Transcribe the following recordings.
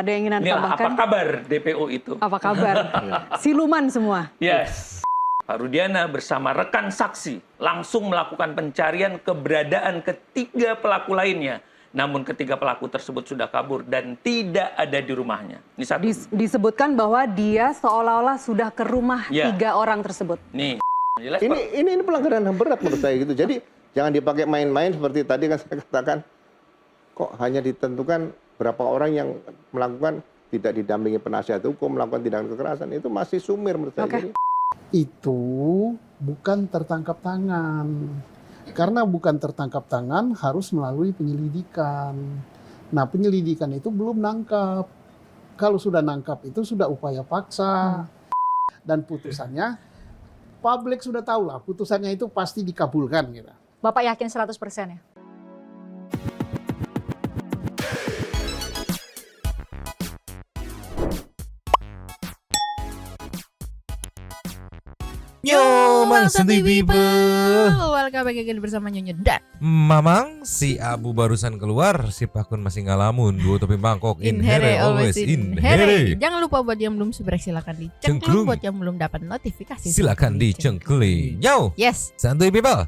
Ada yang ingin Anda Inilah tambahkan? apa kabar DPO itu? Apa kabar? Siluman semua. Yes. Pak Rudiana bersama rekan saksi langsung melakukan pencarian keberadaan ketiga pelaku lainnya. Namun ketiga pelaku tersebut sudah kabur dan tidak ada di rumahnya. Ini satu. Disebutkan bahwa dia seolah-olah sudah ke rumah tiga orang tersebut. Nih, jelas, ini pelanggaran HAM berat menurut saya gitu. Jadi jangan dipakai main-main seperti tadi kan saya katakan. Kok hanya ditentukan berapa orang yang melakukan tidak didampingi penasihat hukum, melakukan tindakan kekerasan, itu masih sumir menurut saya. Jadi, itu bukan tertangkap tangan. Karena bukan tertangkap tangan harus melalui penyelidikan. Nah, penyelidikan itu belum nangkap. Kalau sudah nangkap itu sudah upaya paksa. Dan putusannya, publik sudah tahu lah, putusannya itu pasti dikabulkan. Gitu. Bapak yakin 100% ya? Yo, Mang Santuy People. Welcome back again bersama Nyonya Dan Mamang, si Abu barusan keluar, si Pakun masih ngalamun. Dua topi mangkok, in here, always in here. Jangan lupa buat yang belum subscribe silakan dicengklung. Cengklung. Buat yang belum dapat notifikasi Silakan dicengkeli. Yo, Yes. Santuy People.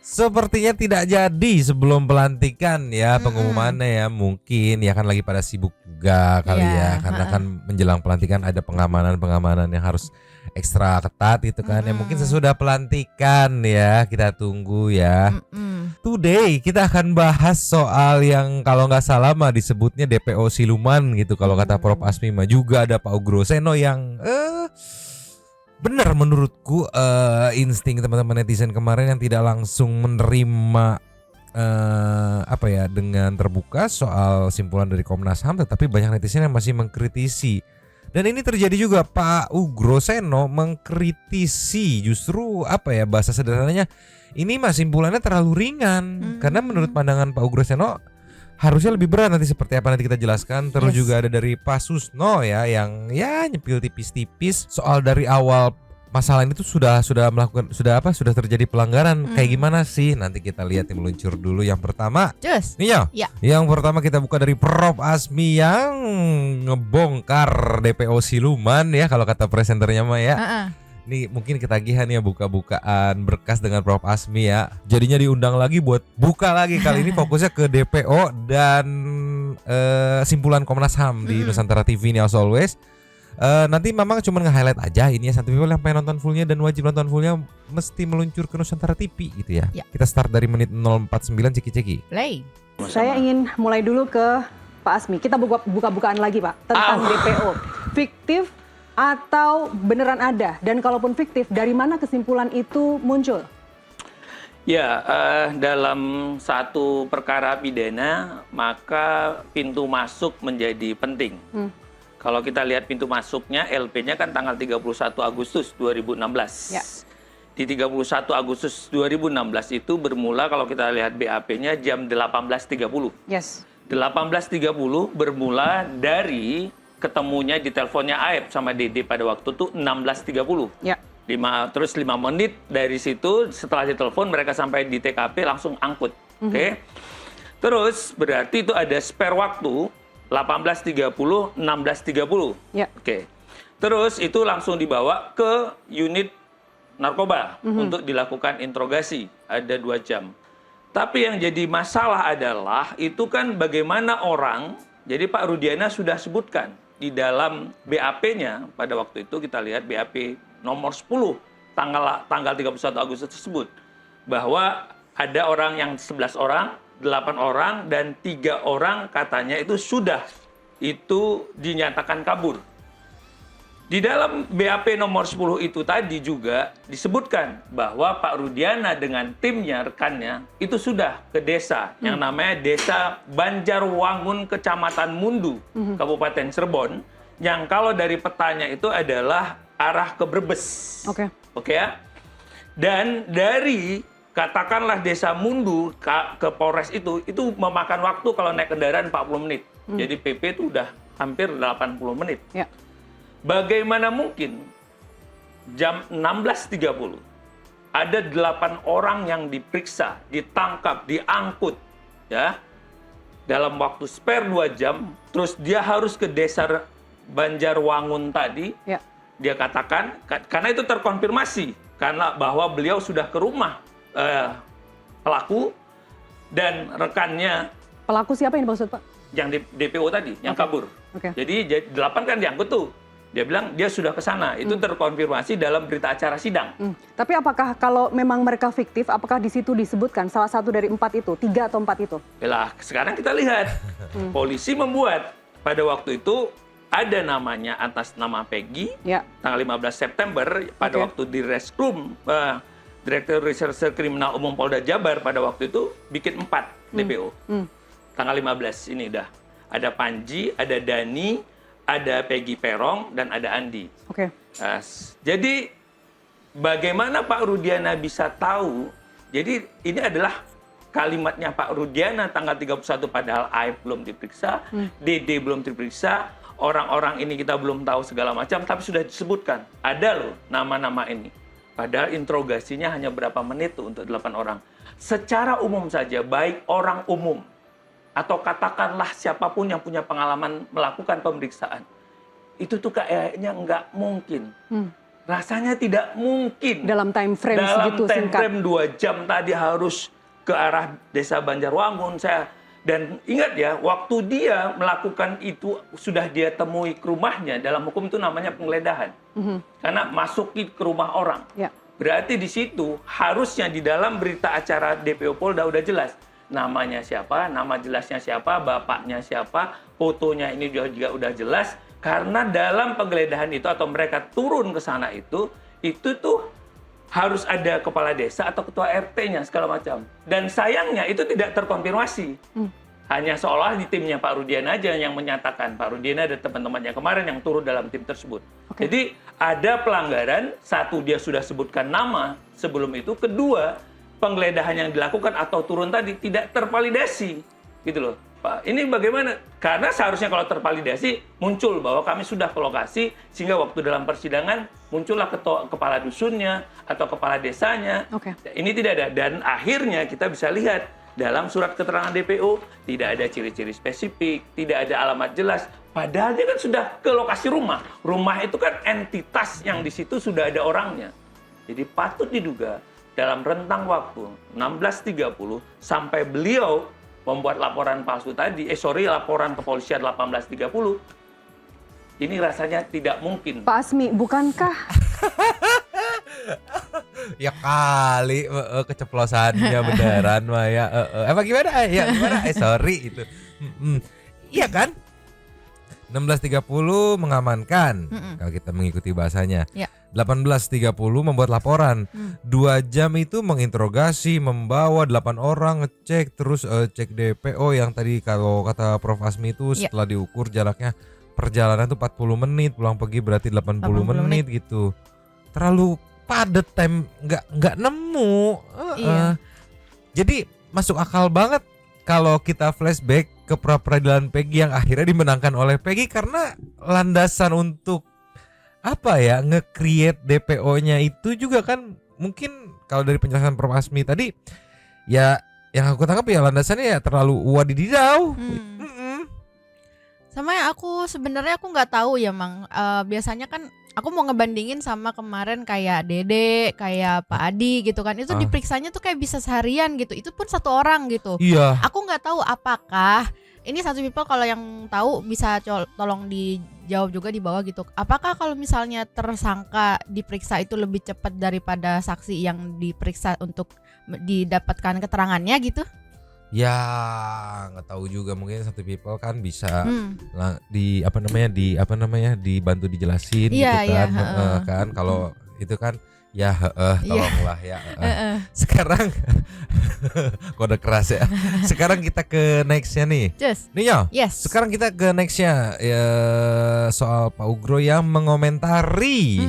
Sepertinya tidak jadi sebelum pelantikan ya pengumumannya ya, mungkin ya kan lagi pada sibuk juga kali ya, karena kan menjelang pelantikan ada pengamanan yang harus ekstra ketat itu kan ya, mungkin sesudah pelantikan ya kita tunggu ya. Today kita akan bahas soal yang kalau nggak salah mah disebutnya DPO siluman gitu kalau kata Prof Asmi mah, juga ada Pak Ugroseno yang benar menurutku insting teman-teman netizen kemarin yang tidak langsung menerima apa ya dengan terbuka soal simpulan dari Komnas HAM, tetapi banyak netizen yang masih mengkritisi. Dan ini terjadi juga, Pak Ugroseno mengkritisi justru apa ya bahasa sederhananya, ini mah simpulannya terlalu ringan karena menurut pandangan Pak Ugroseno harusnya lebih berat, nanti seperti apa nanti kita jelaskan. Terus juga ada dari Pak Susno ya yang ya nyepil tipis-tipis soal dari awal masalah ini tuh sudah terjadi pelanggaran kayak gimana sih, nanti kita lihat yang meluncur dulu. Yang pertama nih ya. Yang pertama kita buka dari Prof Asmi yang ngebongkar DPO siluman ya kalau kata presenternya mah ya. Nih mungkin ketagihan ya buka-bukaan berkas dengan Prof Asmi ya. Jadinya diundang lagi buat buka lagi, kali ini fokusnya ke DPO dan simpulan Komnas HAM di Nusantara TV ini as always. Nanti memang cuma nge-highlight aja ini ya, Santuy People yang pengen nonton fullnya dan wajib nonton fullnya mesti meluncur ke Nusantara TV gitu ya. Kita start dari menit 049 ceki-ceki. Play. Saya ingin mulai dulu ke Pak Asmi. Kita buka-bukaan lagi Pak tentang DPO. Fiktif atau beneran ada? Dan kalaupun fiktif, dari mana kesimpulan itu muncul? Ya, dalam satu perkara pidana maka pintu masuk menjadi penting. Kalau kita lihat pintu masuknya, LP-nya kan tanggal 31 Agustus 2016. Ya. Di 31 Agustus 2016 itu bermula kalau kita lihat BAP-nya jam 18.30. Yes. 18.30 bermula dari ketemunya di teleponnya Aep sama Dede pada waktu itu 16.30. Ya. Terus 5 menit dari situ setelah ditelepon mereka sampai di TKP langsung angkut. Oke. Terus berarti itu ada spare waktu 18.30, 16.30. Ya. Oke. Terus itu langsung dibawa ke unit narkoba untuk dilakukan interogasi. Ada 2 jam. Tapi yang jadi masalah adalah itu kan bagaimana orang, jadi Pak Rudiana sudah sebutkan di dalam BAP-nya pada waktu itu kita lihat BAP nomor 10 tanggal 31 Agustus tersebut bahwa ada orang yang 11 orang, 8 orang dan 3 orang katanya itu sudah dinyatakan kabur. Di dalam BAP nomor 10 itu tadi juga disebutkan bahwa Pak Rudiana dengan timnya, rekannya itu sudah ke desa yang namanya Desa Banjarwangun, Kecamatan Mundu, Kabupaten Cirebon, yang kalau dari petanya itu adalah arah ke Brebes. Oke. Oke ya. Dan dari katakanlah Desa Mundu ke Polres itu memakan waktu kalau naik kendaraan 40 menit. Jadi PP itu udah hampir 80 menit. Ya. Bagaimana mungkin jam 16.30 ada 8 orang yang diperiksa, ditangkap, diangkut ya dalam waktu spare 2 jam, terus dia harus ke desa Banjarwangun tadi, Ya. dia katakan, karena itu terkonfirmasi, karena bahwa beliau sudah ke rumah pelaku dan rekannya Pelaku siapa yang dimaksud, Pak? yang DPO tadi, yang kabur. Oke. Jadi 8 kan diangkut tuh. Dia bilang dia sudah ke sana. Itu terkonfirmasi dalam berita acara sidang. Tapi apakah kalau memang mereka fiktif, apakah di situ disebutkan salah satu dari 4 itu, 3 atau 4 itu? Lah, sekarang kita lihat. Polisi membuat pada waktu itu ada namanya atas nama Peggy, Ya. tanggal 15 September pada Oke. waktu di Reskrim Direktur Reserse Kriminal Umum Polda Jabar pada waktu itu bikin 4 DPO. Tanggal 15 ini udah ada Panji, ada Dani, ada Peggy Perong, dan ada Andi. Oke. Jadi bagaimana Pak Rudiana bisa tahu? Jadi ini adalah kalimatnya Pak Rudiana tanggal 31 padahal Aib belum diperiksa, Dede belum diperiksa, orang-orang ini kita belum tahu segala macam, tapi sudah disebutkan. Ada loh nama-nama ini. Padahal interogasinya hanya berapa menit tuh untuk 8 orang. Secara umum saja, baik orang umum atau katakanlah siapapun yang punya pengalaman melakukan pemeriksaan, itu tuh kayaknya nggak mungkin. Rasanya tidak mungkin. Dalam time frame segitu Dalam time singkat. frame 2 jam tadi harus ke arah desa Banjarwangun. Dan ingat ya, waktu dia melakukan itu sudah dia temui ke rumahnya. Dalam hukum itu namanya penggeledahan. Karena masuk ke rumah orang. Ya. Berarti di situ harusnya di dalam berita acara DPO Polda udah jelas. Namanya siapa, nama jelasnya siapa, bapaknya siapa, fotonya ini juga udah jelas. Karena dalam penggeledahan itu atau mereka turun ke sana itu tuh harus ada kepala desa atau ketua RT-nya segala macam. Dan sayangnya itu tidak terkonfirmasi. Hanya seolah di timnya Pak Rudiana aja yang menyatakan. Pak Rudiana dan teman-temannya kemarin yang turun dalam tim tersebut. Oke. Jadi ada pelanggaran, satu dia sudah sebutkan nama sebelum itu, kedua penggeledahan yang dilakukan atau turun tadi tidak tervalidasi, gitu loh, Pak. Ini bagaimana? Karena seharusnya kalau tervalidasi muncul bahwa kami sudah ke lokasi sehingga waktu dalam persidangan muncullah kepala dusunnya atau kepala desanya. Oke. Ini tidak ada dan akhirnya kita bisa lihat dalam surat keterangan DPO tidak ada ciri-ciri spesifik, tidak ada alamat jelas. Padahal dia kan sudah ke lokasi rumah. Rumah itu kan entitas yang di situ sudah ada orangnya. Jadi patut diduga dalam rentang waktu 16.30 sampai beliau membuat laporan palsu tadi, laporan kepolisian 18.30, ini rasanya tidak mungkin. Pak Asmi, bukankah Ya kali keceplosannya beneran mah ya. Emang gimana? Ya gimana? Sorry itu. Iya kan? 16.30 mengamankan kalau kita mengikuti bahasanya. Ya. 18.30 membuat laporan. 2 jam itu menginterogasi, membawa 8 orang, ngecek terus cek DPO yang tadi kalau kata Prof Asmi itu Ya. setelah diukur jaraknya perjalanan tuh 40 menit, pulang pergi berarti 80 menit gitu. Terlalu padat time, nggak nemu. Iya. Jadi masuk akal banget kalau kita flashback ke pra-peradilan Peggy yang akhirnya dimenangkan oleh Peggy karena landasan untuk apa ya nge-create DPO-nya itu juga kan mungkin kalau dari penjelasan Prof Asmi tadi ya yang aku tangkap ya landasannya ya terlalu wadididau. Sama yang aku sebenarnya aku nggak tahu ya Mang. Biasanya kan aku mau ngebandingin sama kemarin kayak Dede, kayak Pak Adi gitu kan. Itu diperiksanya tuh kayak bisa seharian gitu. Itu pun 1 orang gitu. Iya. Aku nggak tahu apakah ini satu people kalau yang tahu bisa tolong dijawab juga di bawah gitu. Apakah kalau misalnya tersangka diperiksa itu lebih cepat daripada saksi yang diperiksa untuk didapatkan keterangannya gitu? Ya nggak tahu juga mungkin satu people kan bisa dibantu dijelasin Iya, gitu kan. iya, Kan kalau itu kan ya tolonglah ya. Sekarang kode keras ya. Sekarang kita ke nextnya nih. Just. Nih Yes. sekarang kita ke nextnya ya, soal Pak Ugro yang mengomentari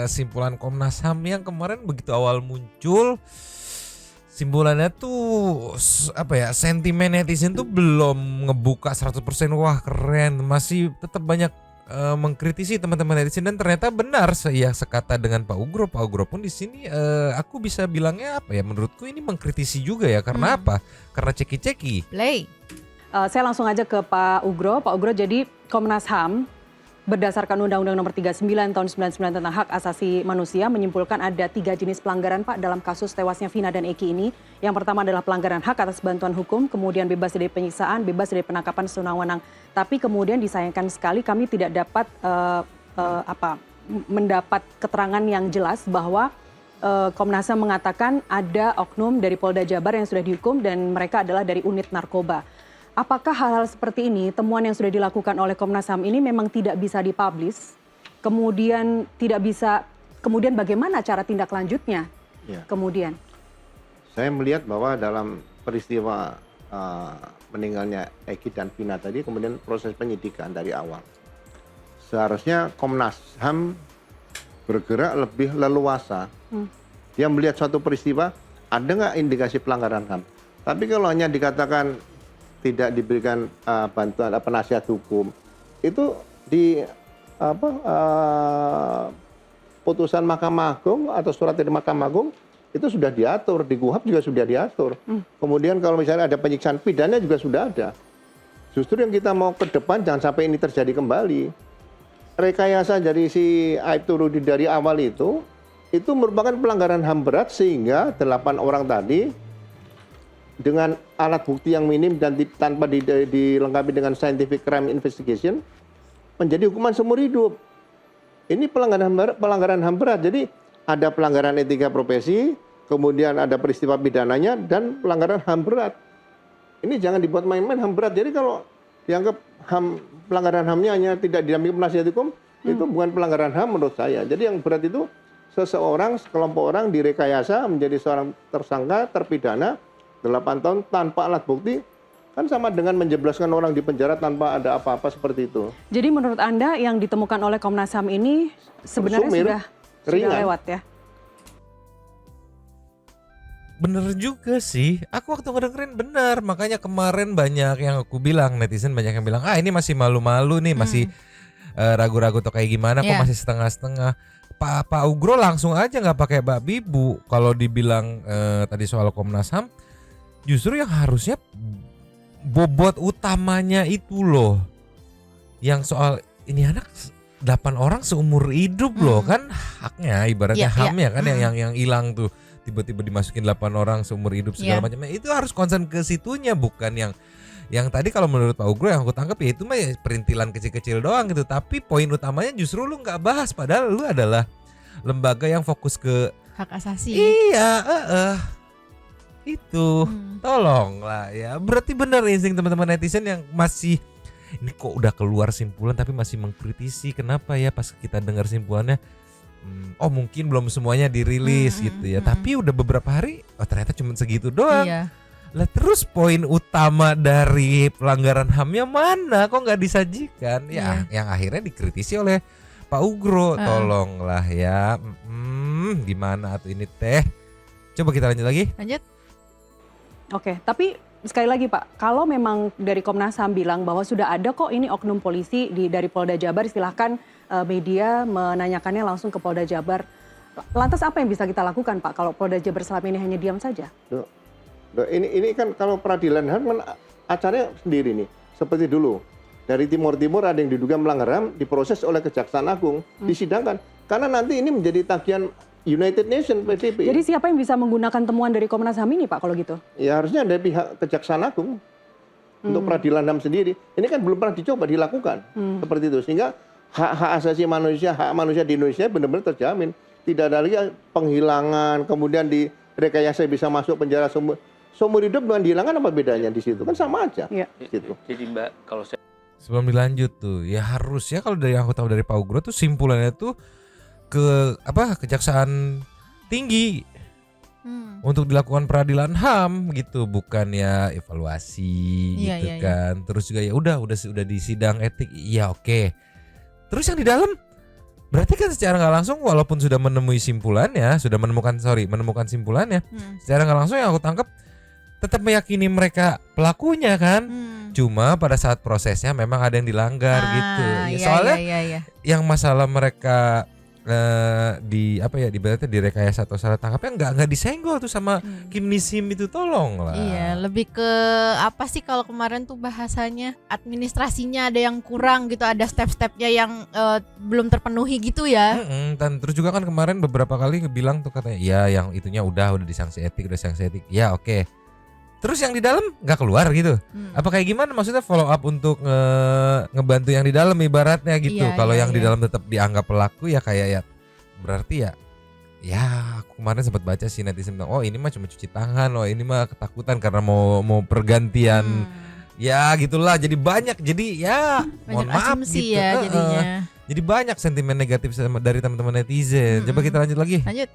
simpulan Komnas HAM yang kemarin begitu awal muncul. Simpulannya tuh apa ya, sentimen netizen tuh belum ngebuka 100% wah keren, masih tetap banyak mengkritisi teman-teman netizen dan ternyata benar ya sekata dengan Pak Ugro. Pak Ugro pun di sini aku bisa bilangnya apa ya, menurutku ini mengkritisi juga ya karena apa? Karena ceki-ceki. Play. Saya langsung aja ke Pak Ugro. Pak Ugro, jadi Komnas HAM berdasarkan Undang-Undang Nomor 39 Tahun 99 tentang Hak Asasi Manusia menyimpulkan ada 3 jenis pelanggaran Pak dalam kasus tewasnya Vina dan Eki ini. Yang pertama adalah pelanggaran hak atas bantuan hukum, kemudian bebas dari penyiksaan, bebas dari penangkapan sewenang-wenang. Tapi kemudian disayangkan sekali kami tidak dapat mendapat keterangan yang jelas bahwa Komnas HAM mengatakan ada oknum dari Polda Jabar yang sudah dihukum dan mereka adalah dari unit narkoba. Apakah hal-hal seperti ini, temuan yang sudah dilakukan oleh Komnas HAM ini memang tidak bisa dipublish, kemudian bagaimana cara tindak lanjutnya? Ya. Kemudian, Saya melihat bahwa dalam peristiwa meninggalnya Eki dan Vina tadi, kemudian proses penyidikan dari awal. Seharusnya Komnas HAM bergerak lebih leluasa. Dia melihat suatu peristiwa, ada nggak indikasi pelanggaran HAM. Tapi kalau hanya dikatakan tidak diberikan bantuan penasihat hukum, itu di putusan Mahkamah Agung atau surat dari Mahkamah Agung itu sudah diatur, di KUHAP juga sudah diatur. Kemudian kalau misalnya ada penyiksaan pidana juga sudah ada. Justru yang kita mau ke depan jangan sampai ini terjadi kembali. Rekayasa dari si Aibtu Rudi dari awal itu merupakan pelanggaran HAM berat sehingga 8 orang tadi dengan alat bukti yang minim dan tanpa dilengkapi dengan scientific crime investigation menjadi hukuman seumur hidup. Ini pelanggaran HAM berat. Jadi ada pelanggaran etika profesi, kemudian ada peristiwa pidananya dan pelanggaran HAM berat. Ini jangan dibuat main-main HAM berat. Jadi kalau dianggap pelanggaran HAM-nya hanya tidak didampingi penasihat hukum, itu bukan pelanggaran HAM menurut saya. Jadi yang berat itu seseorang, sekelompok orang direkayasa menjadi seorang tersangka, terpidana 8 tahun tanpa alat bukti, kan sama dengan menjebloskan orang di penjara tanpa ada apa-apa seperti itu. jadi menurut Anda yang ditemukan oleh Komnas HAM ini sebenarnya sudah lewat ya? Bener juga sih, aku waktu ngedengerin bener, makanya kemarin banyak yang aku bilang, netizen banyak yang bilang, ini masih malu-malu nih, masih ragu-ragu atau kayak gimana, kok masih setengah-setengah. Pak Ugro langsung aja nggak pakai babi bu, kalau dibilang tadi soal Komnas HAM, justru yang harusnya bobot utamanya itu loh, yang soal ini anak 8 orang seumur hidup loh, kan haknya ibaratnya HAM-nya kan yang hilang tuh. Tiba-tiba dimasukin 8 orang seumur hidup segala macamnya, itu harus konsen ke situnya, bukan yang tadi kalau menurut Pak Ugro yang aku tangkap ya itu mah perintilan kecil-kecil doang gitu. Tapi poin utamanya justru lu nggak bahas, padahal lu adalah lembaga yang fokus ke Hak asasi. iya, itu tolonglah ya. Berarti benar insting teman-teman netizen yang masih ini kok udah keluar simpulan tapi masih mengkritisi, kenapa ya pas kita dengar simpulannya mungkin belum semuanya dirilis gitu ya. Tapi udah beberapa hari ternyata cuma segitu doang. Iya. Lah terus poin utama dari pelanggaran HAM-nya mana? Kok nggak disajikan? Ya yang akhirnya dikritisi oleh Pak Ugro. Tolonglah ya. Gimana tuh ini teh? Coba kita lanjut lagi. Lanjut. Oke, tapi sekali lagi Pak, kalau memang dari Komnas HAM bilang bahwa sudah ada kok ini oknum polisi dari Polda Jabar, silahkan media menanyakannya langsung ke Polda Jabar. Lantas apa yang bisa kita lakukan Pak kalau Polda Jabar selama ini hanya diam saja? Ini kan kalau peradilan HAM kan acaranya sendiri nih. Seperti dulu, dari Timur ada yang diduga melanggar HAM, diproses oleh Kejaksaan Agung, disidangkan. Karena nanti ini menjadi tagihan United Nations PBB. Jadi siapa yang bisa menggunakan temuan dari Komnas HAM ini Pak kalau gitu? Ya harusnya dari pihak Kejaksaan Agung untuk peradilan HAM sendiri. Ini kan belum pernah dicoba dilakukan seperti itu, sehingga hak asasi manusia, hak manusia di Indonesia benar-benar terjamin. Tidak ada lagi penghilangan, kemudian direkayasa bisa masuk penjara seumur hidup dengan dihilangkan, apa bedanya di situ? Kan sama aja. Iya. Gitu. Jadi Mbak, kalau saya Sebelum dilanjut tuh, ya harusnya kalau dari yang aku tahu dari Pak Ugro tuh simpulannya tuh ke Kejaksaan Tinggi untuk dilakukan peradilan HAM gitu, bukan ya evaluasi gitu kan. Terus juga ya udah di sidang etik, iya oke. Terus yang di dalam berarti kan secara nggak langsung walaupun sudah menemukan simpulannya, secara nggak langsung yang aku tangkap tetap meyakini mereka pelakunya kan. Cuma pada saat prosesnya memang ada yang dilanggar gitu. Ya, soalnya yang masalah mereka di apa ya, ibaratnya direkayasa atau salah tangkapnya nggak disenggol tuh sama Kim Nisim itu, tolong lah. Iya, lebih ke apa sih kalau kemarin tuh bahasanya administrasinya ada yang kurang gitu, ada step-stepnya yang belum terpenuhi gitu ya. Dan terus juga kan kemarin beberapa kali ngebilang tuh katanya, ya yang itunya udah disanksi etik, ya oke. Terus yang di dalam nggak keluar gitu. Apa kayak gimana? Maksudnya follow up untuk ngebantu yang di dalam ibaratnya gitu. Iya, Kalau iya, yang di iya. dalam tetap dianggap pelaku ya kayak ya berarti ya aku kemarin sempat baca sih netizen bilang, oh ini mah cuma cuci tangan, oh ini mah ketakutan karena mau pergantian. Ya gitulah, jadi banyak, jadi ya mohon Banyak maaf asumsi gitu. ya jadinya. Jadi banyak sentimen negatif dari teman-teman netizen. Coba kita lanjut lagi. Lanjut.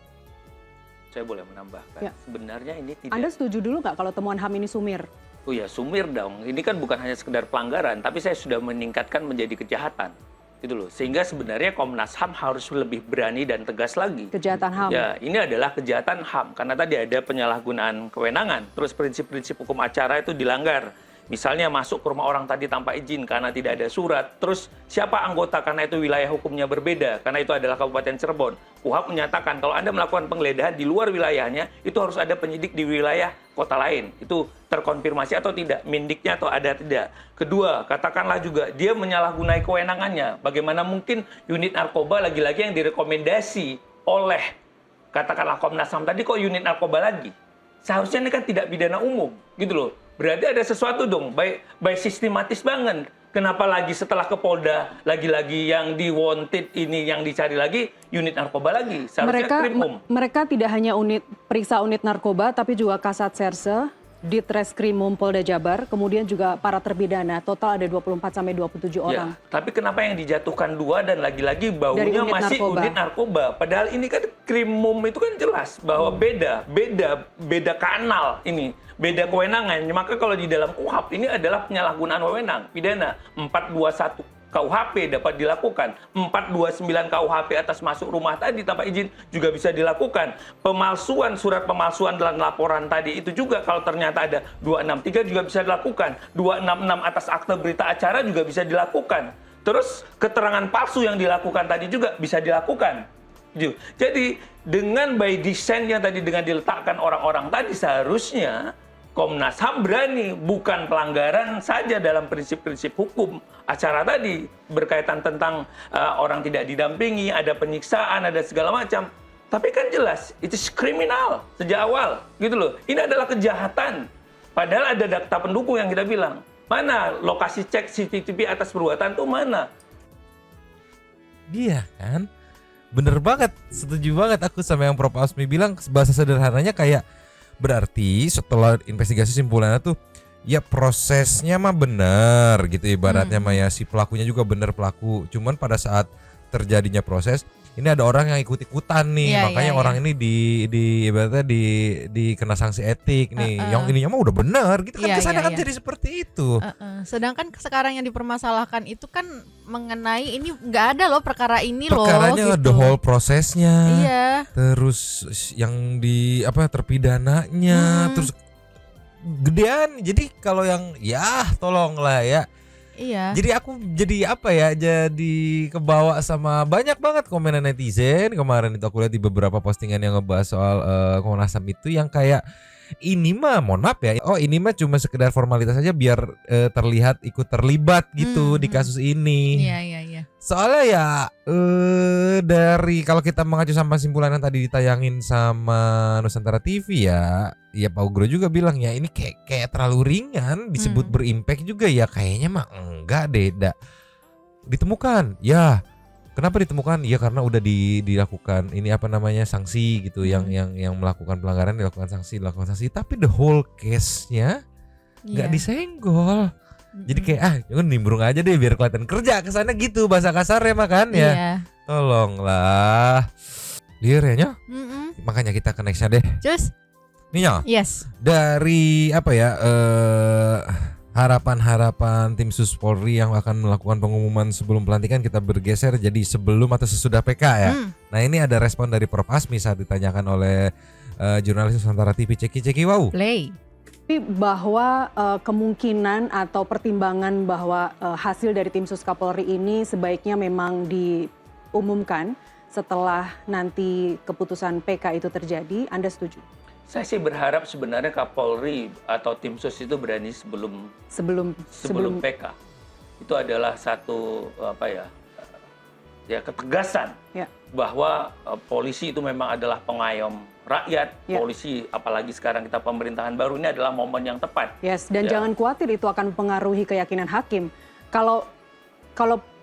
Saya boleh menambahkan, Ya. sebenarnya ini tidak. Anda setuju dulu nggak kalau temuan HAM ini sumir? Oh ya, sumir dong. Ini kan bukan hanya sekedar pelanggaran, tapi saya sudah meningkatkan menjadi kejahatan. Gitu loh. Sehingga sebenarnya Komnas HAM harus lebih berani dan tegas lagi. Kejahatan HAM. Ya, ini adalah kejahatan HAM karena tadi ada penyalahgunaan kewenangan, terus prinsip-prinsip hukum acara itu dilanggar. Misalnya masuk ke rumah orang tadi tanpa izin karena tidak ada surat. Terus siapa anggota karena itu wilayah hukumnya berbeda, karena itu adalah Kabupaten Cirebon. KUHAP menyatakan kalau Anda melakukan penggeledahan di luar wilayahnya, itu harus ada penyidik di wilayah kota lain. Itu terkonfirmasi atau tidak, mindiknya atau ada tidak. Kedua, katakanlah juga dia menyalahgunai kewenangannya. Bagaimana mungkin unit narkoba lagi-lagi yang direkomendasi oleh katakanlah Komnas HAM tadi kok unit narkoba lagi? Seharusnya ini kan tidak pidana umum, gitu loh. Berarti ada sesuatu dong, baik sistematis banget. Kenapa lagi setelah ke Polda, lagi-lagi yang di wanted ini yang dicari lagi unit narkoba lagi? Seharusnya Krimum. Mereka tidak hanya periksa unit narkoba, tapi juga Kasat Serse, Ditreskrimum Polda Jabar, kemudian juga para terpidana. Total ada 24 sampai 27 orang. Ya, tapi kenapa yang dijatuhkan 2 dan lagi-lagi baunya Dari unit masih narkoba. unit narkoba? Padahal ini kan Krimum itu kan jelas bahwa beda kanal ini, beda kewenangan. Maka kalau di dalam KUHAP ini adalah penyalahgunaan wewenang, pidana 421 KUHP dapat dilakukan, 429 KUHP atas masuk rumah tadi tanpa izin juga bisa dilakukan. Pemalsuan, surat pemalsuan dalam laporan tadi itu juga kalau ternyata ada 263 juga bisa dilakukan. 266 atas akte berita acara juga bisa dilakukan. Terus keterangan palsu yang dilakukan tadi juga bisa dilakukan. Jadi dengan by design yang tadi dengan diletakkan orang-orang tadi seharusnya Komnas HAM berani, bukan pelanggaran saja dalam prinsip-prinsip hukum acara tadi berkaitan tentang orang tidak didampingi, ada penyiksaan, ada segala macam. Tapi kan jelas itu kriminal sejak awal, gitu loh. Ini adalah kejahatan. Padahal ada data pendukung yang kita bilang. Mana lokasi cek CCTV atas perbuatan itu mana? Dia kan bener banget, setuju banget aku sama yang Prof. Asmi bilang. Bahasa sederhananya kayak berarti setelah investigasi simpulannya tuh ya prosesnya mah bener gitu ibaratnya mah ya, si pelakunya juga bener pelaku. Cuman pada saat terjadinya proses ini ada orang yang ikut-ikutan nih, Iya, makanya iya, orang ini ibaratnya dikena sanksi etik nih. Yang ininya mah udah bener gitu kan, Iya, kesannya iya, kan iya. jadi seperti itu. Sedangkan sekarang yang dipermasalahkan itu kan mengenai ini nggak ada loh perkara ini Perkaranya loh. the whole prosesnya. Iya. Terus yang di terpidananya, terus gedean. Jadi kalau yang ya tolonglah ya. Iya. Jadi aku jadi kebawa sama banyak banget komenan netizen. Kemarin itu aku lihat di beberapa postingan yang ngebahas soal Komnas HAM itu yang kayak ini mah mohon maaf ya. Oh, ini mah cuma sekedar formalitas saja biar terlihat ikut terlibat gitu di kasus ini. Iya. Soalnya ya dari kalau kita mengacu sama simpulan yang tadi ditayangin sama Nusantara TV ya Pak Ugro juga bilang ya ini kayak terlalu ringan disebut berimpact juga ya, kayaknya mah enggak deh. Ditemukan ya. Kenapa ditemukan? Ya karena udah dilakukan ini sanksi gitu, yang melakukan pelanggaran dilakukan sanksi, tapi the whole case-nya nggak disenggol. Jadi kayak nimbrung aja deh biar kelihatan kerja kesana gitu, bahasa kasarnya mah kan ya. Iya. Tolonglah. Liar ya, makanya kita ke next-nya deh. Terus? Nih ya, Yes. dari harapan-harapan tim Sus Polri yang akan melakukan pengumuman sebelum pelantikan, kita bergeser jadi sebelum atau sesudah PK ya. Nah ini ada respon dari Prof. Asmi saat ditanyakan oleh jurnalis Nusantara TV Ceki Wow. Play. Bahwa kemungkinan atau pertimbangan bahwa hasil dari tim Sus Kapolri ini sebaiknya memang diumumkan setelah nanti keputusan PK itu terjadi, Anda setuju? Saya sih berharap sebenarnya Kapolri atau tim sus itu berani sebelum PK. Itu adalah satu ketegasan bahwa polisi itu memang adalah pengayom rakyat. Polisi, apalagi sekarang kita pemerintahan baru, ini adalah momen yang tepat. Yes, dan jangan khawatir itu akan mempengaruhi keyakinan hakim. Kalau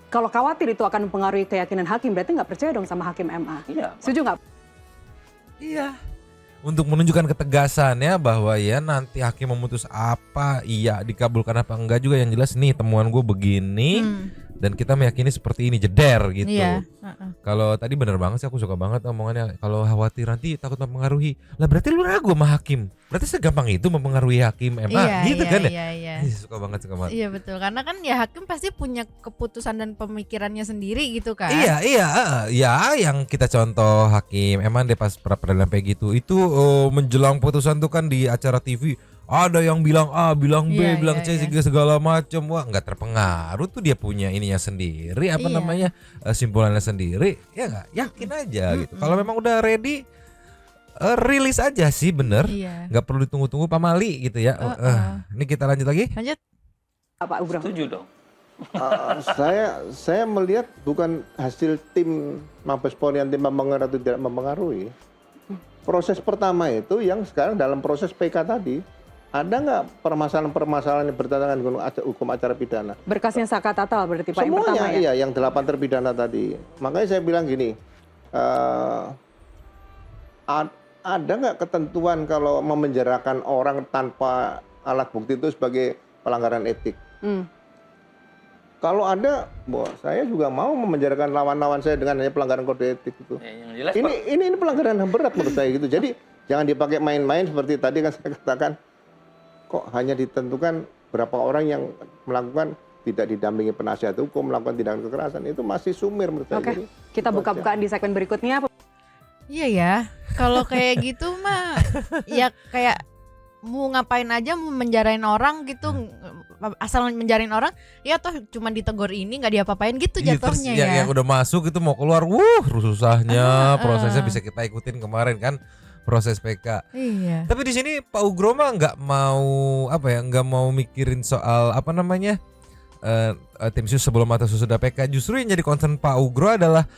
khawatir itu akan mempengaruhi keyakinan hakim, berarti nggak percaya dong sama hakim MA. Iya. Setuju nggak? Iya. Untuk menunjukkan ketegasannya bahwa ya nanti hakim memutus apa, iya dikabulkan apa enggak juga, yang jelas nih temuan gue begini dan kita meyakini seperti ini, jeder gitu. Iya. Kalau tadi bener banget sih, aku suka banget omongannya. Kalau khawatir nanti takut mempengaruhi, lah berarti lu ragu sama hakim. Berarti segampang itu mempengaruhi hakim MA gitu kan ya? Iya. Suka banget. Iya betul, karena kan ya hakim pasti punya keputusan dan pemikirannya sendiri gitu kan. Iya, ya yang kita contoh hakim emang deh pas peradilan kayak gitu itu menjelang putusan tuh kan di acara TV ada yang bilang A, bilang B, bilang C, segala macam. Wah, nggak terpengaruh tuh, dia punya ininya sendiri, namanya simpulannya sendiri. Ya nggak, yakin aja gitu. Kalau memang udah ready, rilis aja sih, bener. Nggak perlu ditunggu-tunggu pamali gitu ya. Ini kita lanjut lagi. Lanjut. Pak Ugro? Setuju dong. Saya melihat bukan hasil tim Mabes Polri yang mempengaruhi atau tidak mempengaruhi. Proses pertama itu yang sekarang dalam proses PK tadi, ada nggak permasalahan-permasalahan yang bertentangan dengan hukum acara pidana? Berkasnya Saka Tatal berarti Pak yang pertama Semuanya, ya? iya, yang 8 terpidana tadi. Makanya saya bilang gini, ada nggak ketentuan kalau memenjarakan orang tanpa alat bukti itu sebagai pelanggaran etik? Kalau ada, saya juga mau memenjarakan lawan-lawan saya dengan hanya pelanggaran kode etik itu. Yang jelas, Ini pelanggaran yang berat menurut saya gitu. Jadi jangan dipakai main-main seperti tadi kan saya katakan. Kok hanya ditentukan berapa orang yang melakukan tidak didampingi penasihat hukum, melakukan tindakan kekerasan, itu masih sumir menurut saya. Oke, kita buka-bukaan di segmen berikutnya. Iya ya, kalau kayak gitu mah ya kayak mau ngapain aja, mau menjarain orang gitu, asal menjarain orang ya toh cuma ditegur ini nggak diapa-apain gitu jatuhnya ya. Yang udah masuk itu mau keluar, susahnya prosesnya bisa kita ikutin kemarin kan, proses PK. Iya. Tapi di sini Pak Ugro mah nggak mau mikirin soal tim sus sebelum atau sesudah PK. Justru yang jadi concern Pak Ugro adalah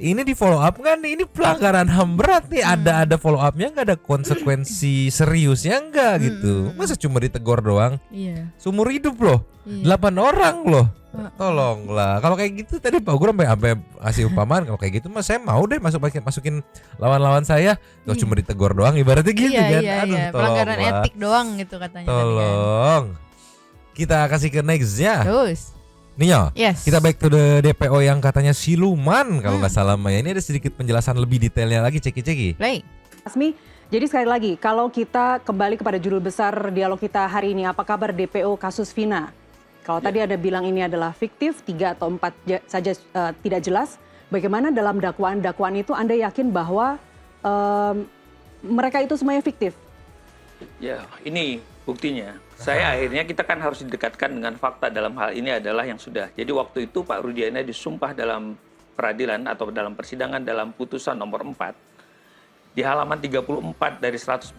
ini di follow up kan nih, ini pelanggaran HAM berat nih, ada follow upnya nggak, ada konsekuensi seriusnya nggak gitu. Masa cuma ditegur doang? Iya. Seumur hidup loh, 8 orang loh. Tolonglah, kalau kayak gitu tadi Pak Ugro sampai ngasih umpamaan, kalau kayak gitu mas saya mau deh masukin lawan-lawan saya, kalau cuma ditegur doang ibaratnya gitu kan. Iya. Pelanggaran etik doang gitu katanya. Tolong. Kita kasih ke nextnya. Terus. Ninyo, Yes. kita back to the DPO yang katanya siluman kalau nggak salah Maya. Ini ada sedikit penjelasan lebih detailnya lagi, ceki-ceki. Play. Asmi, jadi sekali lagi, kalau kita kembali kepada judul besar dialog kita hari ini, apa kabar DPO kasus Vina? Kalau tadi ada bilang ini adalah fiktif, 3 atau 4 saja tidak jelas. Bagaimana dalam dakwaan itu Anda yakin bahwa mereka itu semuanya fiktif? Ya, ini buktinya. Akhirnya kita kan harus didekatkan dengan fakta dalam hal ini adalah yang sudah. Jadi waktu itu Pak Rudiana disumpah dalam peradilan atau dalam persidangan dalam putusan nomor 4. Di halaman 34 dari 144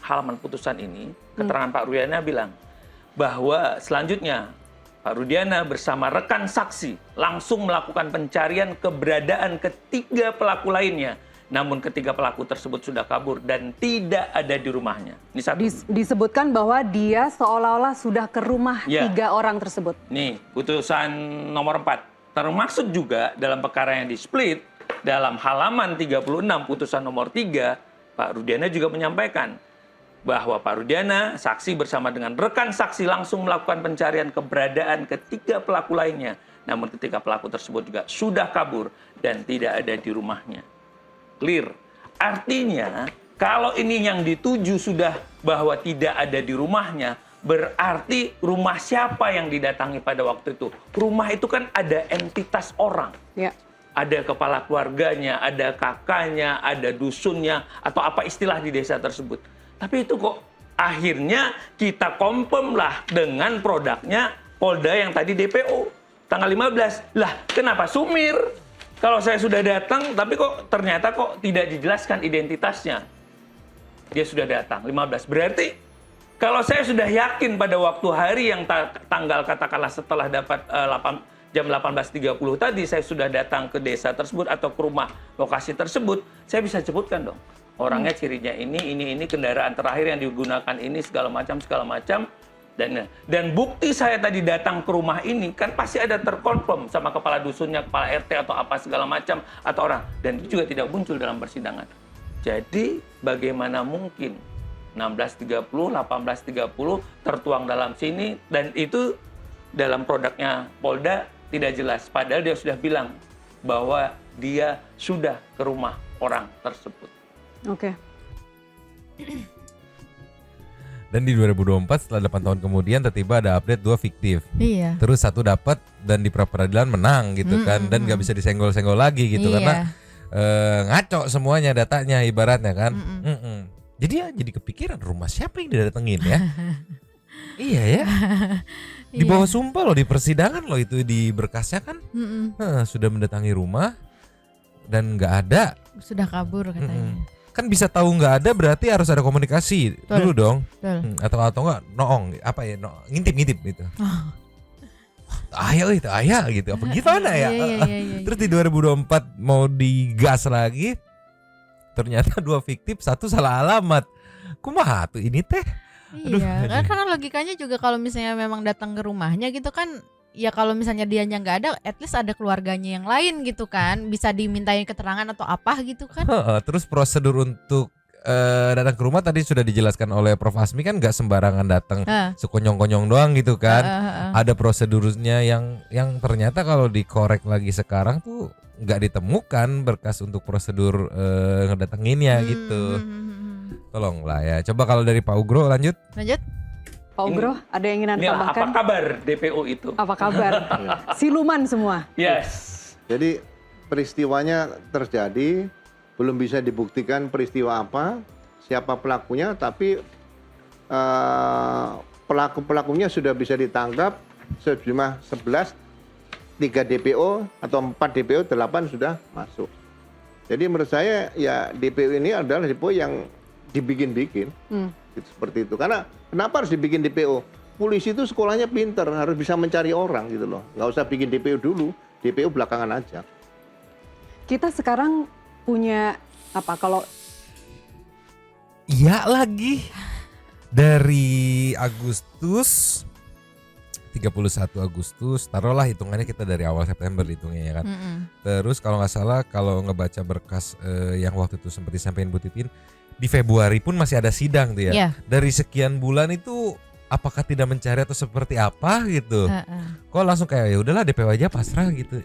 halaman putusan ini, keterangan Pak Rudiana bilang bahwa selanjutnya Pak Rudiana bersama rekan saksi langsung melakukan pencarian keberadaan ketiga pelaku lainnya. Namun ketiga pelaku tersebut sudah kabur dan tidak ada di rumahnya. Ini satu. Disebutkan bahwa dia seolah-olah sudah ke rumah 3 orang tersebut. Nih, putusan nomor 4. Termaksud juga dalam perkara yang di-split, dalam halaman 36 putusan nomor 3, Pak Rudiana juga menyampaikan bahwa Pak Rudiana, saksi bersama dengan rekan saksi langsung melakukan pencarian keberadaan ketiga pelaku lainnya. Namun ketiga pelaku tersebut juga sudah kabur dan tidak ada di rumahnya. Clear. Artinya kalau ini yang dituju sudah bahwa tidak ada di rumahnya, berarti rumah siapa yang didatangi pada waktu itu? Rumah itu kan ada entitas orang. Ya. Ada kepala keluarganya, ada kakaknya, ada dusunnya, atau apa istilah di desa tersebut. Tapi itu kok akhirnya kita confirm lah dengan produknya Polda yang tadi DPO. Tanggal 15. Lah kenapa sumir? Kalau saya sudah datang, tapi kok ternyata kok tidak dijelaskan identitasnya. Dia sudah datang, 15. Berarti kalau saya sudah yakin pada waktu hari yang tanggal katakanlah setelah dapat jam 18.30 tadi, saya sudah datang ke desa tersebut atau ke rumah lokasi tersebut, saya bisa sebutkan dong. Orangnya cirinya ini, kendaraan terakhir yang digunakan ini, segala macam. Dan bukti saya tadi datang ke rumah ini, kan pasti ada terkonfirm sama kepala dusunnya, kepala RT atau apa segala macam, atau orang. Dan itu juga tidak muncul dalam persidangan. Jadi bagaimana mungkin 16.30, 18.30 tertuang dalam sini, dan itu dalam produknya Polda tidak jelas. Padahal dia sudah bilang bahwa dia sudah ke rumah orang tersebut. Oke. Dan di 2024 setelah 8 tahun kemudian tiba-tiba ada update 2 fiktif. Iya. Terus 1 dapat dan di pra-peradilan menang gitu kan, dan nggak bisa disenggol-senggol lagi gitu karena ngaco semuanya datanya ibaratnya kan. Jadi ya jadi kepikiran rumah siapa yang didatengin ya? Iya ya. Di bawah sumpah loh di persidangan loh itu di berkasnya kan. Sudah mendatangi rumah dan nggak ada. Sudah kabur katanya. Kan bisa tahu nggak ada berarti harus ada komunikasi dulu dong. Atau enggak noong apa ya ngintip gitu. Ayah gitu apa gimana ya? Iya. Terus di 2024 mau digas lagi, ternyata 2 fiktif, 1 salah alamat. Kumaha tuh ini teh? Iya, karena logikanya juga kalau misalnya memang datang ke rumahnya gitu kan, ya kalau misalnya dianya nggak ada, at least ada keluarganya yang lain gitu kan, bisa dimintain keterangan atau apa gitu kan. Terus prosedur untuk datang ke rumah tadi sudah dijelaskan oleh Prof. Asmi kan nggak sembarangan datang sekonyong-konyong doang gitu kan. Ada prosedurnya yang ternyata kalau dikorek lagi sekarang tuh nggak ditemukan berkas untuk prosedur ngedatenginnya gitu. Tolonglah ya. Coba kalau dari Pak Ugro lanjut. Pak Ugro, ada yang ingin Anda tambahkan? Apa kabar DPO itu? Apa kabar? Siluman semua. Yes. Jadi peristiwanya terjadi, belum bisa dibuktikan peristiwa apa, siapa pelakunya, tapi pelaku-pelakunya sudah bisa ditangkap sejumlah 11, 3 DPO atau 4 DPO, 8 sudah masuk. Jadi menurut saya ya DPO ini adalah DPO yang dibikin-bikin, seperti itu. Karena kenapa harus dibikin DPO? Polisi itu sekolahnya pinter, harus bisa mencari orang gitu loh. Nggak usah bikin DPO dulu, DPO belakangan aja. Kita sekarang punya apa kalau Iya lagi. Dari Agustus 31 Agustus, taruhlah hitungannya kita dari awal September hitungnya ya kan. Terus kalau nggak salah kalau ngebaca berkas yang waktu itu sempat disampaikan Bu Titin, di Februari pun masih ada sidang tuh ya. Dari sekian bulan itu apakah tidak mencari atau seperti apa gitu. Kok langsung kayak ya udahlah DPO aja pasrah gitu.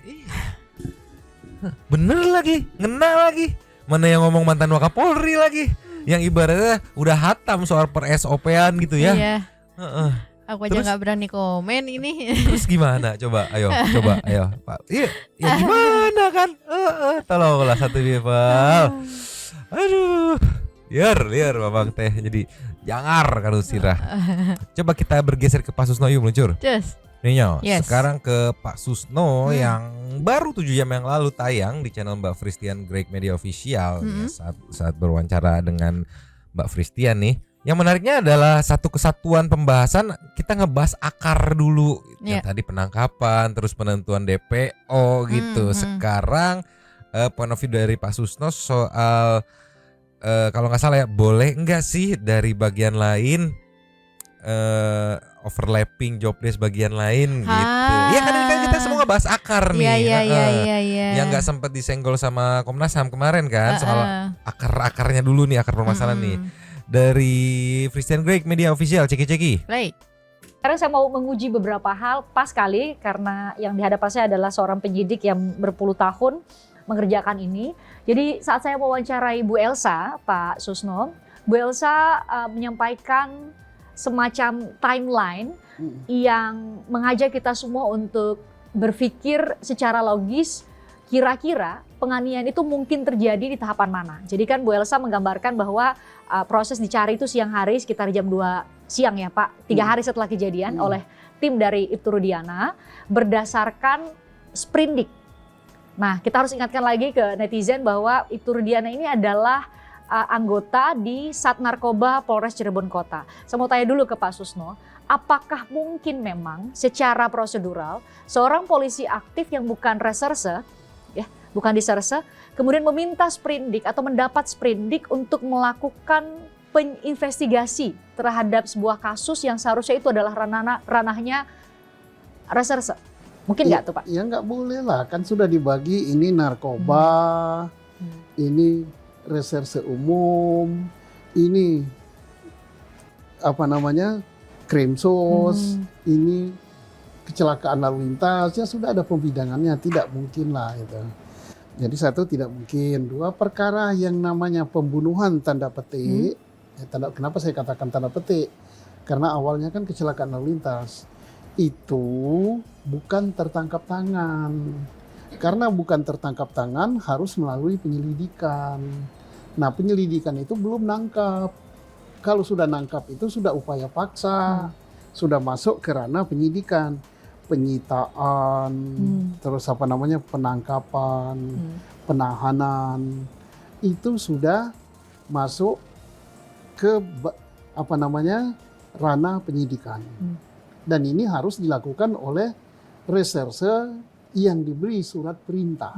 Bener lagi, ngena lagi. Mana yang ngomong mantan Wakapolri lagi, yang ibaratnya udah hatam soal per SOP-an gitu ya. Iya. Aku aja nggak berani komen ini. Terus gimana? Coba, ayo Pak. Iya, ya gimana kan? Tolonglah satu people. Aduh, liar Babang teh jadi jangar kan usirah. Coba kita bergeser ke Pak Susno yuk meluncur. Just. Ninyo, Yes. sekarang ke Pak Susno yang baru 7 jam yang lalu tayang di channel Mbak Fristian Greg Media Official ya, saat berwawancara dengan Mbak Fristian nih. Yang menariknya adalah satu kesatuan pembahasan, kita ngebahas akar dulu. Yang tadi penangkapan, terus penentuan DPO gitu. Sekarang point of view dari Pak Susno soal kalau nggak salah ya, boleh nggak sih dari bagian lain overlapping job desk bagian lain gitu. Iya kan kita semua ngebahas akar nih. Iya. Yang nggak sempat disenggol sama Komnas HAM kemarin kan soal akar-akarnya dulu nih, akar permasalahan nih. Dari Fristian Greg Media Official, ceki-ceki. Baik. Sekarang saya mau menguji beberapa hal, pas kali karena yang di hadapan saya adalah seorang penyidik yang berpuluh tahun mengerjakan ini. Jadi saat saya wawancarai Bu Elsa, Pak Susno, Bu Elsa menyampaikan semacam timeline yang mengajak kita semua untuk berpikir secara logis, kira-kira penganiayaan itu mungkin terjadi di tahapan mana. Jadi kan Bu Elsa menggambarkan bahwa proses dicari itu siang hari sekitar jam 2 siang ya Pak, 3 hari setelah kejadian oleh tim dari Ibtu Rudiana berdasarkan sprindik. Nah, kita harus ingatkan lagi ke netizen bahwa Ibtu Rudiana ini adalah anggota di Sat Narkoba Polres Cirebon Kota. Saya mau tanya dulu ke Pak Susno, apakah mungkin memang secara prosedural seorang polisi aktif yang bukan reserse, ya, bukan diserse, kemudian meminta sprindik atau mendapat sprindik untuk melakukan investigasi terhadap sebuah kasus yang seharusnya itu adalah ranahnya reserse. Mungkin nggak tuh Pak? Ya nggak boleh lah, kan sudah dibagi ini narkoba, ini reserse umum, ini apa namanya krimsos, ini kecelakaan lalu lintas, ya sudah ada pembidangannya, tidak mungkin lah itu. Jadi satu tidak mungkin, dua perkara yang namanya pembunuhan tanda petik, kenapa saya katakan tanda petik? Karena awalnya kan kecelakaan lalu lintas, itu bukan tertangkap tangan. Karena bukan tertangkap tangan harus melalui penyelidikan. Nah penyelidikan itu belum nangkap. Kalau sudah nangkap itu sudah upaya paksa, sudah masuk ke ranah penyidikan, penyitaan, terus apa namanya penangkapan, penahanan, itu sudah masuk ke apa namanya ranah penyidikan. Dan ini harus dilakukan oleh reserse yang diberi surat perintah.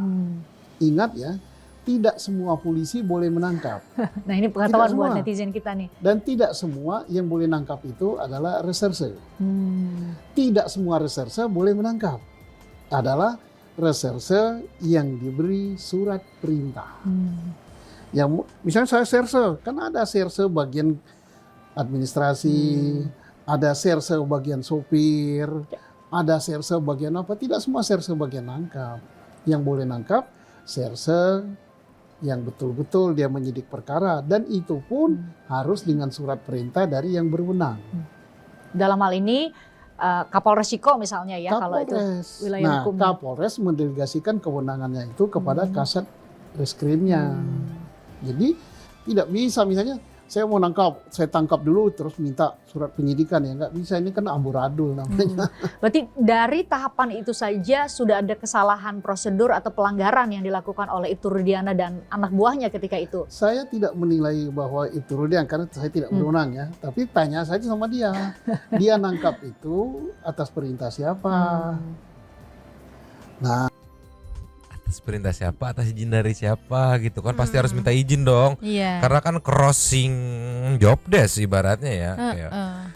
Ingat ya, tidak semua polisi boleh menangkap. Nah ini pengetahuan buat netizen kita nih. Dan tidak semua yang boleh menangkap itu adalah reserse. Tidak semua reserse boleh menangkap. Adalah reserse yang diberi surat perintah. Yang misalnya saya serse, kan ada serse bagian administrasi, ada serse bagian sopir, ada serse bagian apa, tidak semua serse bagian nangkap. Yang boleh nangkap serse yang betul-betul dia menyidik perkara, dan itu pun harus dengan surat perintah dari yang berwenang. Dalam hal ini Kapolres Ciko misalnya ya, kalau itu wilayah hukum. Kapolres mendelegasikan kewenangannya itu kepada Kasat Reskrimnya. Jadi tidak bisa misalnya saya mau nangkap, saya tangkap dulu terus minta surat penyidikan, ya nggak bisa, ini kan amburadul namanya. Berarti dari tahapan itu saja sudah ada kesalahan prosedur atau pelanggaran yang dilakukan oleh Ibtu Rudiana dan anak buahnya ketika itu? Saya tidak menilai bahwa Ibtu Rudiana karena saya tidak berwenang ya, tapi tanya saja sama dia. Dia nangkap itu atas perintah siapa? Nah, perintah siapa, atas izin dari siapa gitu kan, pasti harus minta izin dong. Karena kan crossing job desk ibaratnya ya. Kayak,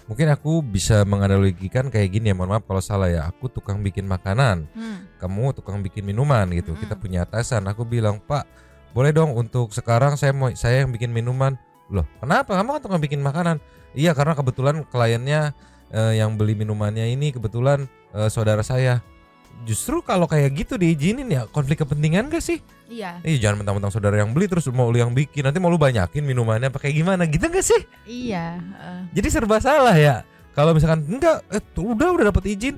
mungkin aku bisa menganalogikan kayak gini ya, mohon maaf kalau salah ya. Aku tukang bikin makanan, kamu tukang bikin minuman gitu. Kita punya atasan, aku bilang, Pak boleh dong untuk sekarang saya yang bikin minuman. Loh kenapa, kamu kan tukang bikin makanan? Iya karena kebetulan kliennya yang beli minumannya ini kebetulan saudara saya. Justru kalau kayak gitu diizinin ya, konflik kepentingan gak sih? Iya. Jangan mentang-mentang saudara yang beli terus mau lu yang bikin, nanti mau lu banyakin minumannya apa kayak gimana gitu gak sih? Iya. Jadi serba salah ya. Kalau misalkan enggak, udah dapat izin,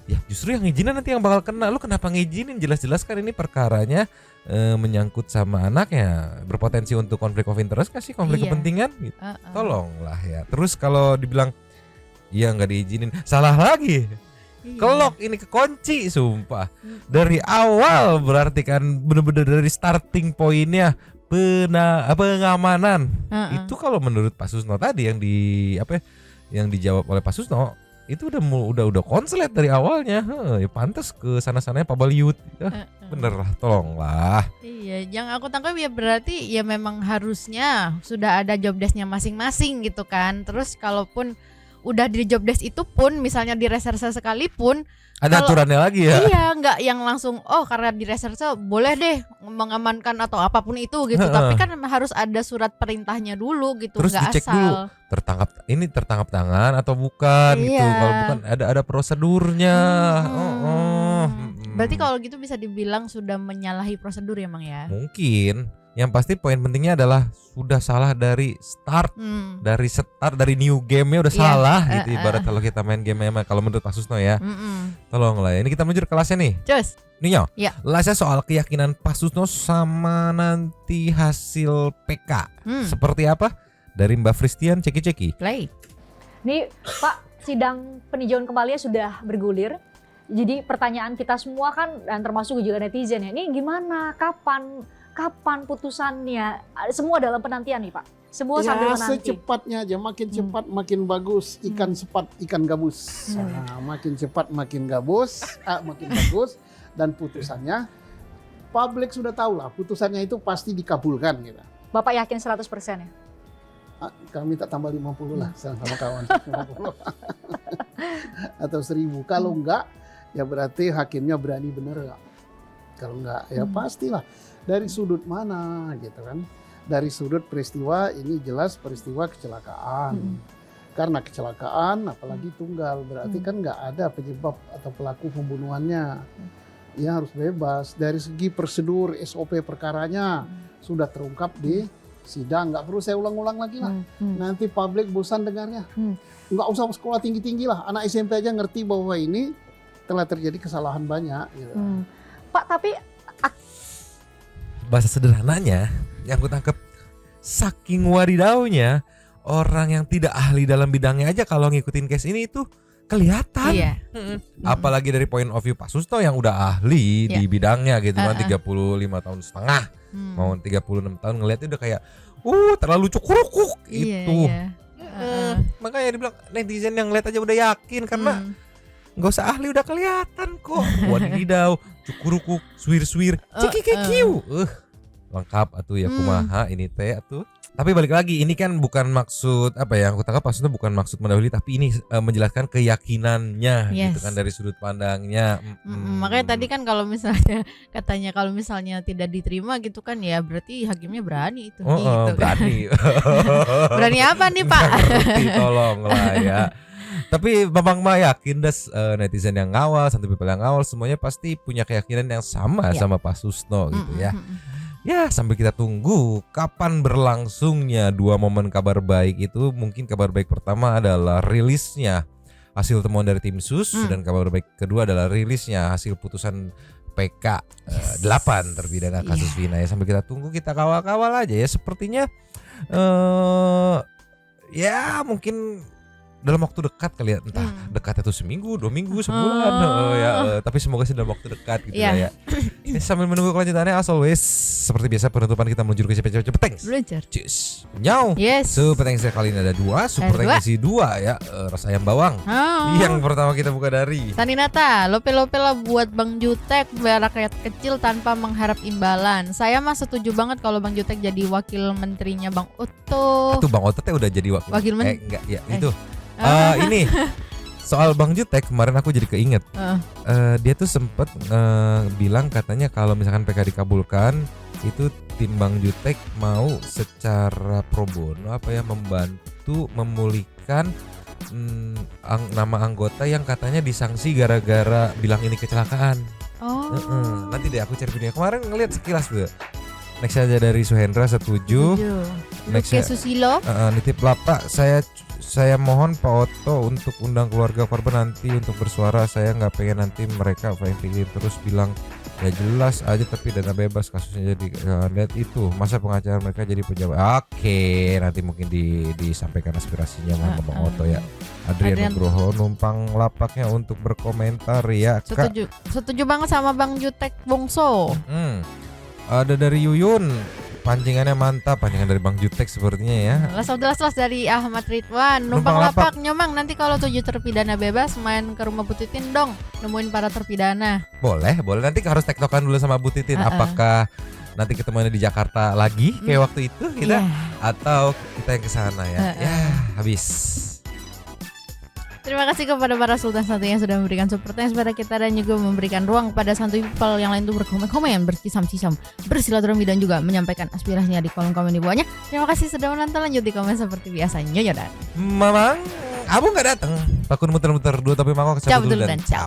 ya justru yang izinnya nanti yang bakal kena. Lu kenapa ngizinin? Jelas-jelas kan ini perkaranya menyangkut sama anaknya, berpotensi untuk konflik of interest kasih, konflik kepentingan gitu. Tolonglah ya. Terus kalau dibilang iya nggak diizinin, salah lagi. Kelok ini kekunci sumpah. Dari awal berarti kan bener-bener dari starting pointnya pengamanan. Itu kalau menurut Pak Susno tadi yang dijawab oleh Pak Susno itu udah konslet dari awalnya. Ya pantas ke sana-sananya Pak Baliut. Bener lah, tolonglah. Iya, yang aku tangkap ya berarti ya memang harusnya sudah ada job desk-nya masing-masing gitu kan. Terus kalaupun udah di job desk itu pun misalnya di reserse sekalipun ada aturannya lagi ya. Iya, nggak yang langsung karena di reserse boleh deh mengamankan atau apapun itu gitu. Tapi kan harus ada surat perintahnya dulu gitu. Terus nggak dicek asal dulu tertangkap tangan atau bukan gitu. Kalau bukan ada prosedurnya. Berarti kalau gitu bisa dibilang sudah menyalahi prosedur ya Mang ya. Mungkin. Yang pasti poin pentingnya adalah sudah salah dari start, dari new game-nya udah salah gitu. Ibarat kalau kita main game kalau menurut Pak Susno ya. Tolonglah. Ini kita menuju ke kelasnya nih. Cus. Ninyo. Ya. Kelasnya soal keyakinan Pak Susno sama nanti hasil PK. Seperti apa? Dari Mbak Fristian Ceki-Ceki. Play. Nih Pak, sidang peninjauan kembalinya sudah bergulir. Jadi pertanyaan kita semua kan, dan termasuk juga netizen ya, ini gimana, kapan putusannya? Semua dalam penantian nih Pak. Semua sambil Ya menanti. secepatnya aja, makin cepat makin bagus. Ikan cepat ikan gabus. Nah, makin cepat makin makin bagus. Dan putusannya publik sudah tahu lah, putusannya itu pasti dikabulkan gitu. Bapak yakin 100% ya? Kami tak tambah 50 lah sama kawan. 50. Atau 1000. Kalau enggak, ya berarti hakimnya berani bener ya. Kalau enggak, ya pastilah. Dari sudut mana gitu kan. Dari sudut peristiwa, ini jelas peristiwa kecelakaan. Karena kecelakaan, apalagi tunggal, berarti kan enggak ada penyebab atau pelaku pembunuhannya. Ya harus bebas. Dari segi prosedur SOP perkaranya sudah terungkap di sidang. Nggak perlu saya ulang-ulang lagi lah. Nanti publik bosan dengarnya. Nggak usah sekolah tinggi-tinggi lah. Anak SMP aja ngerti bahwa ini telah terjadi kesalahan banyak. Gitu. Pak, tapi Bahasa sederhananya yang aku tangkap, saking wadidaunya orang yang tidak ahli dalam bidangnya aja kalau ngikutin case ini itu kelihatan. Iya. Apalagi dari point of view Pak Susno yang udah ahli di bidangnya gitu kan, 35 tahun setengah, mau 36 tahun ngeliatnya udah kayak terlalu cukurukuk itu. Makanya dibilang netizen yang ngeliat aja udah yakin karena nggak usah ahli udah kelihatan kok. Wadidau, cukurukuk, swir-swir, cikikikiu. Lengkap atuh ya kumaha ini teh atuh. Tapi balik lagi, ini kan bukan maksud apa ya, aku tangkap maksudnya bukan maksud mendahului, tapi ini menjelaskan keyakinannya gitu kan dari sudut pandangnya. Makanya tadi kan kalau misalnya katanya kalau misalnya tidak diterima gitu kan ya berarti hakimnya berani itu. Gitu. Berani. Berani apa nih Pak? Berarti tolong lah ya. Tapi Bambang mah yakin netizen yang ngawal, Santuy People yang ngawal semuanya pasti punya keyakinan yang sama sama Pak Susno gitu ya. Ya sambil kita tunggu kapan berlangsungnya dua momen kabar baik itu. Mungkin kabar baik pertama adalah rilisnya hasil temuan dari tim sus, dan kabar baik kedua adalah rilisnya hasil putusan PK 8 terpidana kasus Vina ya. Sambil kita tunggu, kita kawal-kawal aja ya. Sepertinya ya mungkin dalam waktu dekat kali ya, entah dekatnya tuh seminggu, 2 minggu, sebulan tapi semoga sih dalam waktu dekat gitu ya. Ini sambil menunggu kelanjutannya, as always seperti biasa penutupan kita meluncur ke cepet-cepet thanks. Cheers. Nyau. Yes. Super thanks kali ini ada 2, super thanks isi 2 ya, rasa ayam bawang. Yang pertama kita buka dari Taninata, lope-lope lah buat Bang Jutek biar rakyat kecil tanpa mengharap imbalan. Saya mah setuju banget kalau Bang Jutek jadi wakil menterinya Bang Otto. Tuh Bang Otto udah jadi wakil enggak ya itu. Ini soal Bang Jutek kemarin aku jadi keinget. Dia tuh sempet bilang katanya kalau misalkan PK dikabulkan itu tim Bang Jutek mau secara pro bono membantu memulihkan nama anggota yang katanya disanksi gara-gara bilang ini kecelakaan. Nanti deh aku cari video. Kemarin ngeliat sekilas tuh. Next aja dari Suhendra setuju. Next Susilo. Nitip lapak, saya mohon Pak Otto untuk undang keluarga korban nanti untuk bersuara. Saya nggak pengen nanti mereka pikir terus bilang ya jelas aja tapi dana bebas kasusnya jadi lihat itu masa pengacara mereka jadi pejabat. Oke, nanti mungkin disampaikan aspirasinya sama Bang Otto ya. Adrian Nugroho numpang lapaknya untuk berkomentar ya Kak. Setuju banget sama Bang Jutek Bongso. Ada dari Yuyun, pancingannya mantap, pancingan dari Bang Jutek sepertinya ya. Las dari Ahmad Ridwan, numpang lapak nyomang nanti kalau 7 terpidana bebas main ke rumah Bu Titin dong, nemuin para terpidana. Boleh nanti harus tektokan dulu sama Bu Titin. Apakah nanti ketemuannya di Jakarta lagi kayak waktu itu kita atau kita yang ke sana ya. Ya, habis. Terima kasih kepada para Sultan Santuy yang sudah memberikan support kepada kita dan juga memberikan ruang kepada Santuy People yang lain untuk berkomen-komen, bercisam-cisam, bersilaturahmi dan juga menyampaikan aspirasinya di kolom komen di bawahnya. Terima kasih sudah menonton, lanjut di komen seperti biasa. Nyonya dan Mamang, Abu nggak datang. Takut muter-muter dua tapi mangkok cabut dulu dan ciao.